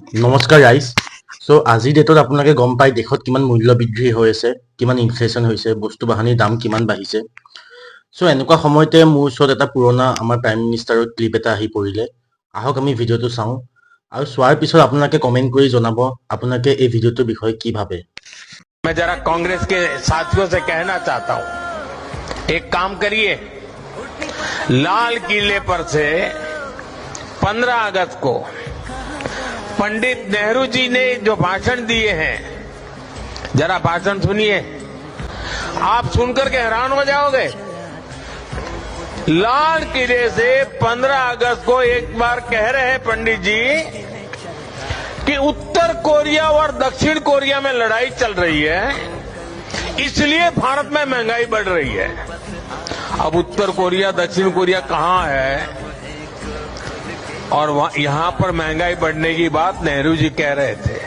নমস্কাৰ গাইজ। আজিৰ ডেটত আপোনালোকে গম পায় দেশত কিমান মূল্য বৃদ্ধি হৈ আছে, কিমান ইনফ্লেশ্যন হৈছে, বস্তু বাহানিৰ দাম কিমান বাঢ়িছে। এনেকুৱা সময়তে মোৰ ওচৰত এটা পুৰণা আমাৰ প্ৰাইম মিনিষ্টাৰৰ ক্লিপ এটা আহি পৰিলে। আহক আমি ভিডিঅ'টো চাওঁ আৰু চোৱাৰ পিছত আপোনালোকে কমেণ্ট কৰি জনাব আপোনালোকে এই ভিডিঅ'টোৰ বিষয়ে কি ভাবে। मैं जरा कांग्रेस के साथियों से कहना चाहता हूं, एक काम करिए, लाल किले पर से 15 अगस्त को पंडित नेहरू जी ने जो भाषण दिए हैं, जरा भाषण सुनिए। आप सुनकर के हैरान हो जाओगे। लाल किले से 15 अगस्त को एक बार कह रहे हैं पंडित जी कि उत्तर कोरिया और दक्षिण कोरिया में लड़ाई चल रही है, इसलिए भारत में महंगाई बढ़ रही है। अब उत्तर कोरिया दक्षिण कोरिया कहां है और यहां पर महंगाई बढ़ने की बात नेहरू जी कह रहे थे।